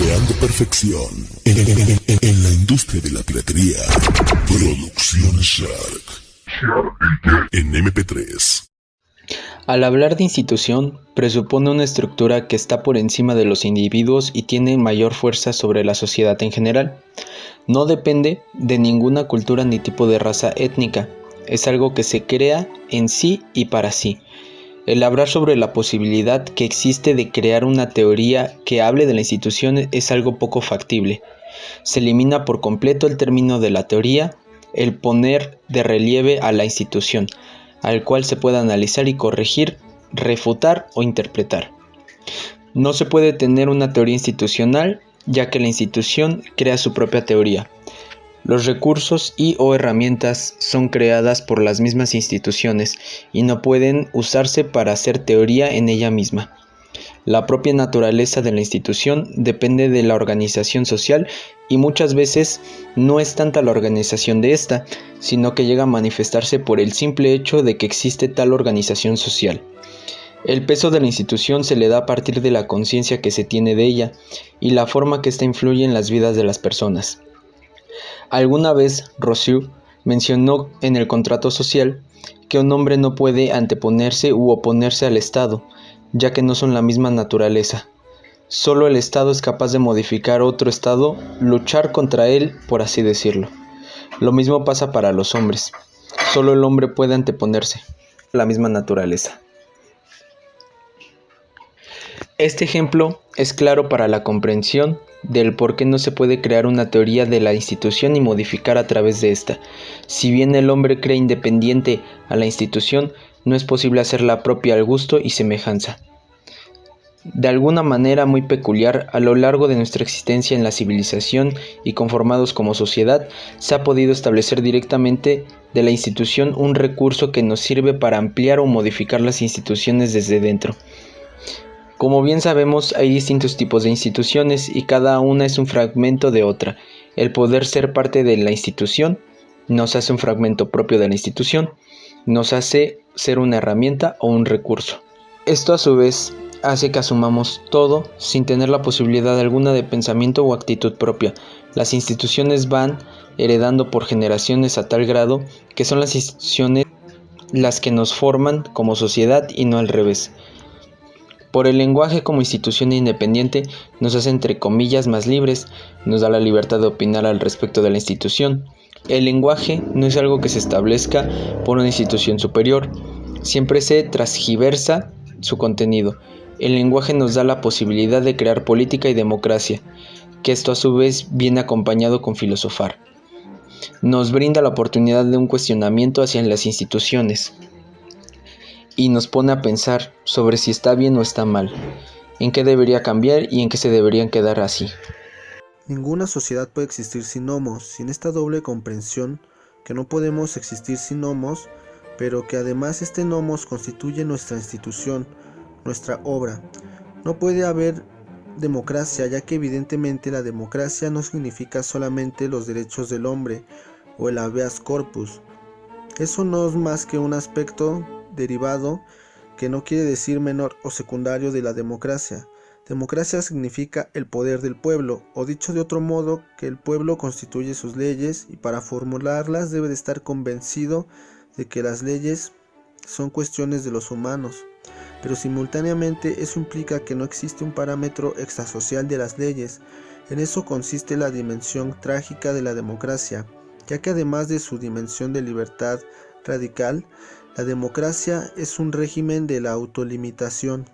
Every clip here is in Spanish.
Creando perfección en la industria de la piratería. Producción Shark en MP3. Al hablar de institución, presupone una estructura que está por encima de los individuos y tiene mayor fuerza sobre la sociedad en general. No depende de ninguna cultura ni tipo de raza étnica. Es algo que se crea en sí y para sí. El hablar sobre la posibilidad que existe de crear una teoría que hable de la institución es algo poco factible. Se elimina por completo el término de la teoría, el poner de relieve a la institución, al cual se pueda analizar y corregir, refutar o interpretar. No se puede tener una teoría institucional, ya que la institución crea su propia teoría. Los recursos y o herramientas son creadas por las mismas instituciones y no pueden usarse para hacer teoría en ella misma. La propia naturaleza de la institución depende de la organización social y muchas veces no es tanta la organización de esta, sino que llega a manifestarse por el simple hecho de que existe tal organización social. El peso de la institución se le da a partir de la conciencia que se tiene de ella y la forma que ésta influye en las vidas de las personas. Alguna vez Rousseau mencionó en el contrato social que un hombre no puede anteponerse u oponerse al Estado, ya que no son la misma naturaleza. Solo el Estado es capaz de modificar otro Estado, luchar contra él, por así decirlo. Lo mismo pasa para los hombres. Solo el hombre puede anteponerse a la misma naturaleza. Este ejemplo es claro para la comprensión del por qué no se puede crear una teoría de la institución y modificar a través de esta. Si bien el hombre cree independiente a la institución, no es posible hacerla propia al gusto y semejanza. De alguna manera muy peculiar, a lo largo de nuestra existencia en la civilización y conformados como sociedad, se ha podido establecer directamente de la institución un recurso que nos sirve para ampliar o modificar las instituciones desde dentro. Como bien sabemos, hay distintos tipos de instituciones y cada una es un fragmento de otra. El poder ser parte de la institución nos hace un fragmento propio de la institución, nos hace ser una herramienta o un recurso. Esto a su vez hace que asumamos todo sin tener la posibilidad alguna de pensamiento o actitud propia. Las instituciones van heredando por generaciones a tal grado que son las instituciones las que nos forman como sociedad y no al revés. Por el lenguaje como institución independiente nos hace entre comillas más libres, nos da la libertad de opinar al respecto de la institución. El lenguaje no es algo que se establezca por una institución superior, siempre se transgiversa su contenido. El lenguaje nos da la posibilidad de crear política y democracia, que esto a su vez viene acompañado con filosofar. Nos brinda la oportunidad de un cuestionamiento hacia las instituciones y nos pone a pensar sobre si está bien o está mal, en qué debería cambiar y en qué se deberían quedar así. Ninguna sociedad puede existir sin homos, sin esta doble comprensión que no podemos existir sin homos, pero que además este nomos constituye nuestra institución, nuestra obra. No puede haber democracia, ya que evidentemente la democracia no significa solamente los derechos del hombre o el habeas corpus. Eso no es más que un aspecto derivado que no quiere decir menor o secundario de la democracia. Democracia significa el poder del pueblo, o dicho de otro modo, que el pueblo constituye sus leyes y para formularlas debe de estar convencido de que las leyes son cuestiones de los humanos. Pero simultáneamente eso implica que no existe un parámetro extrasocial de las leyes. En eso consiste la dimensión trágica de la democracia, ya que además de su dimensión de libertad radical, la democracia es un régimen de la autolimitación.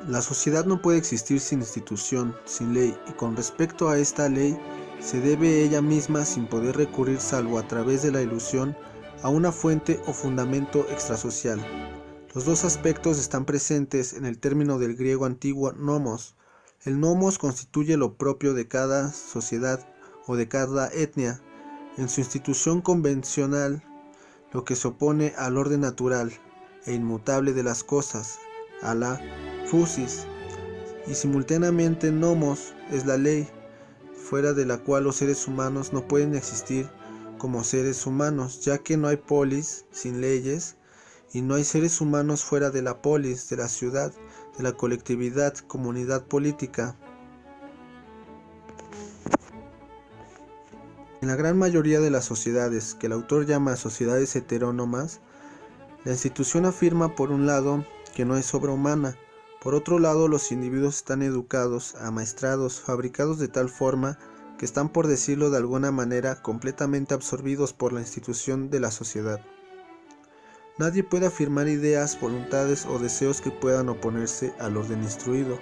La sociedad no puede existir sin institución, sin ley, y con respecto a esta ley, se debe ella misma sin poder recurrir salvo a través de la ilusión a una fuente o fundamento extrasocial. Los dos aspectos están presentes en el término del griego antiguo nomos. El nomos constituye lo propio de cada sociedad o de cada etnia, en su institución convencional, lo que se opone al orden natural e inmutable de las cosas, a la physis, y simultáneamente nomos es la ley, fuera de la cual los seres humanos no pueden existir como seres humanos, ya que no hay polis sin leyes, y no hay seres humanos fuera de la polis, de la ciudad, de la colectividad, comunidad política. En la gran mayoría de las sociedades, que el autor llama sociedades heterónomas, la institución afirma por un lado que no es obra humana, por otro lado los individuos están educados, amaestrados, fabricados de tal forma que están, por decirlo de alguna manera, completamente absorbidos por la institución de la sociedad. Nadie puede afirmar ideas, voluntades o deseos que puedan oponerse al orden instruido,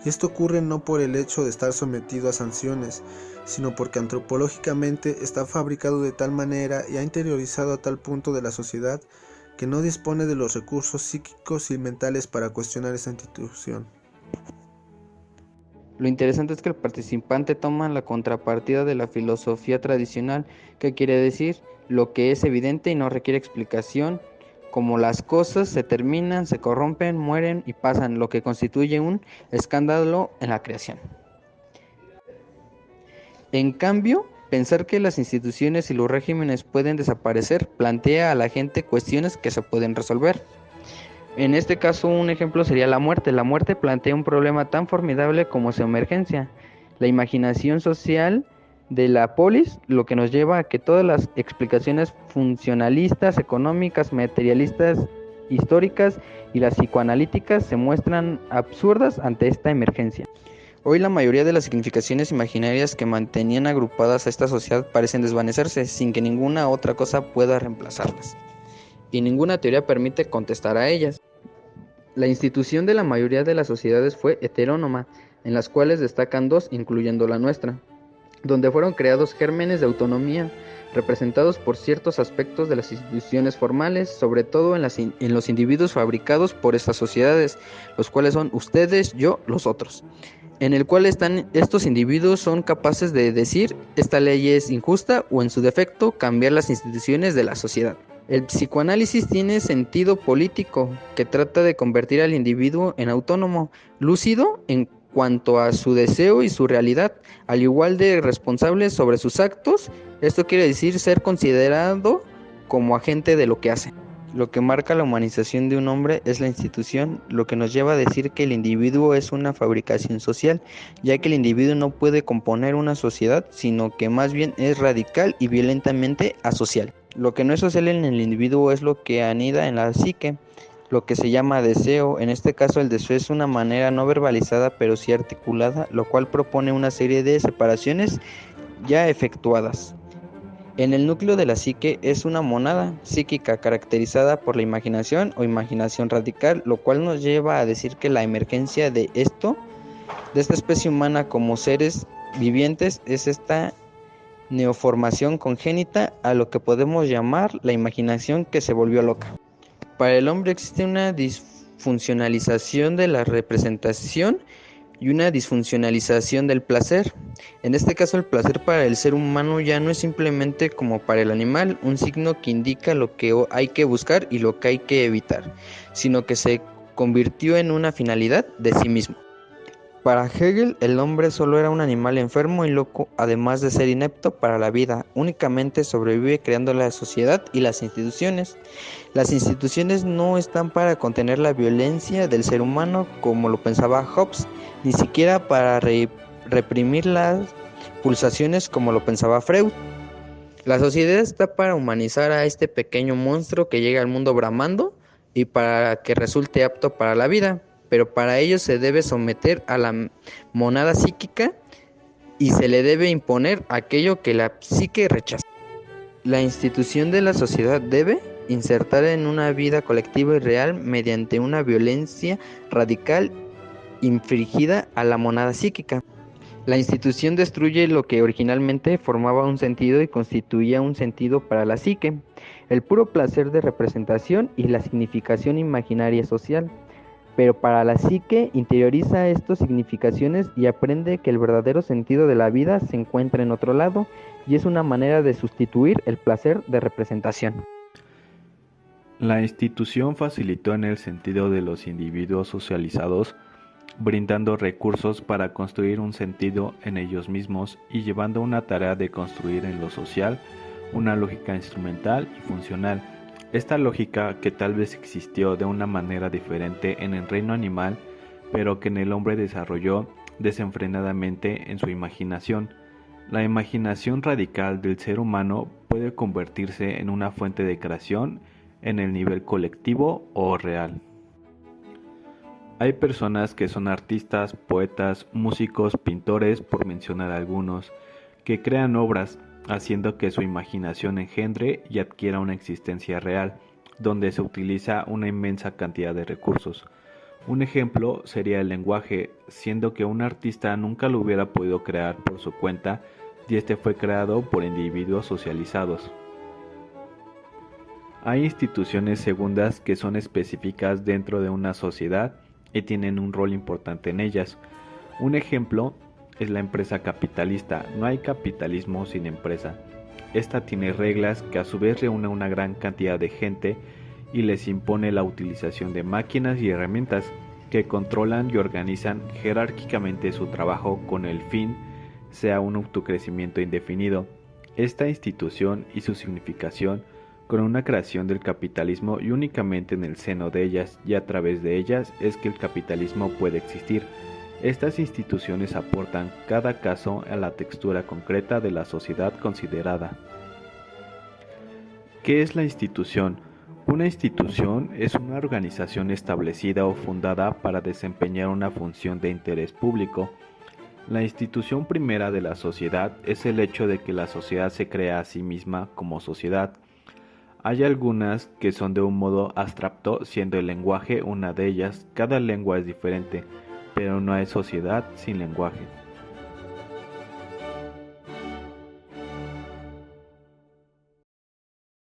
y esto ocurre no por el hecho de estar sometido a sanciones, sino porque antropológicamente está fabricado de tal manera y ha interiorizado a tal punto de la sociedad que no dispone de los recursos psíquicos y mentales para cuestionar esa institución. Lo interesante es que el participante toma la contrapartida de la filosofía tradicional, que quiere decir lo que es evidente y no requiere explicación, como las cosas se terminan, se corrompen, mueren y pasan, lo que constituye un escándalo en la creación. En cambio, pensar que las instituciones y los regímenes pueden desaparecer plantea a la gente cuestiones que se pueden resolver. En este caso, un ejemplo sería la muerte. La muerte plantea un problema tan formidable como su emergencia. La imaginación social de la polis, lo que nos lleva a que todas las explicaciones funcionalistas, económicas, materialistas, históricas y las psicoanalíticas se muestran absurdas ante esta emergencia. Hoy la mayoría de las significaciones imaginarias que mantenían agrupadas a esta sociedad parecen desvanecerse sin que ninguna otra cosa pueda reemplazarlas. Y ninguna teoría permite contestar a ellas. La institución de la mayoría de las sociedades fue heterónoma, en las cuales destacan dos, incluyendo la nuestra, donde fueron creados gérmenes de autonomía, representados por ciertos aspectos de las instituciones formales, sobre todo en los individuos fabricados por estas sociedades, los cuales son ustedes, yo, los otros, en el cual estos individuos son capaces de decir esta ley es injusta o en su defecto cambiar las instituciones de la sociedad. El psicoanálisis tiene sentido político, que trata de convertir al individuo en autónomo, lúcido en cuanto a su deseo y su realidad, al igual de responsable sobre sus actos. Esto quiere decir ser considerado como agente de lo que hace. Lo que marca la humanización de un hombre es la institución, lo que nos lleva a decir que el individuo es una fabricación social, ya que el individuo no puede componer una sociedad, sino que más bien es radical y violentamente asocial. Lo que no es social en el individuo es lo que anida en la psique, lo que se llama deseo. En este caso el deseo es una manera no verbalizada pero sí articulada, lo cual propone una serie de separaciones ya efectuadas. En el núcleo de la psique es una monada psíquica caracterizada por la imaginación o imaginación radical, lo cual nos lleva a decir que la emergencia de esta especie humana como seres vivientes es esta neoformación congénita a lo que podemos llamar la imaginación que se volvió loca. Para el hombre existe una disfuncionalización de la representación y una disfuncionalización del placer. En este caso, el placer para el ser humano ya no es simplemente como para el animal, un signo que indica lo que hay que buscar y lo que hay que evitar, sino que se convirtió en una finalidad de sí mismo. Para Hegel, el hombre solo era un animal enfermo y loco, además de ser inepto para la vida. Únicamente sobrevive creando la sociedad y las instituciones. Las instituciones no están para contener la violencia del ser humano, como lo pensaba Hobbes, ni siquiera para reprimir las pulsaciones, como lo pensaba Freud. La sociedad está para humanizar a este pequeño monstruo que llega al mundo bramando y para que resulte apto para la vida. Pero para ello se debe someter a la monada psíquica y se le debe imponer aquello que la psique rechaza. La institución de la sociedad debe insertar en una vida colectiva y real mediante una violencia radical infligida a la monada psíquica. La institución destruye lo que originalmente formaba un sentido y constituía un sentido para la psique, el puro placer de representación y la significación imaginaria social. Pero para la psique interioriza estas significaciones y aprende que el verdadero sentido de la vida se encuentra en otro lado y es una manera de sustituir el placer de representación. La institución facilitó en el sentido de los individuos socializados, brindando recursos para construir un sentido en ellos mismos y llevando una tarea de construir en lo social una lógica instrumental y funcional. Esta lógica, que tal vez existió de una manera diferente en el reino animal, pero que en el hombre desarrolló desenfrenadamente en su imaginación. La imaginación radical del ser humano puede convertirse en una fuente de creación en el nivel colectivo o real. Hay personas que son artistas, poetas, músicos, pintores, por mencionar algunos, que crean obras, haciendo que su imaginación engendre y adquiera una existencia real, donde se utiliza una inmensa cantidad de recursos. Un ejemplo sería el lenguaje, siendo que un artista nunca lo hubiera podido crear por su cuenta y este fue creado por individuos socializados. Hay instituciones segundas que son específicas dentro de una sociedad y tienen un rol importante en ellas. Un ejemplo es la empresa capitalista. No hay capitalismo sin empresa. Esta tiene reglas que a su vez reúne una gran cantidad de gente y les impone la utilización de máquinas y herramientas que controlan y organizan jerárquicamente su trabajo con el fin sea un autocrecimiento indefinido. Esta institución y su significación con una creación del capitalismo y únicamente en el seno de ellas y a través de ellas es que el capitalismo puede existir. Estas instituciones aportan cada caso a la textura concreta de la sociedad considerada. ¿Qué es la institución? Una institución es una organización establecida o fundada para desempeñar una función de interés público. La institución primera de la sociedad es el hecho de que la sociedad se crea a sí misma como sociedad. Hay algunas que son de un modo abstracto, siendo el lenguaje una de ellas. Cada lengua es diferente, pero no hay sociedad sin lenguaje.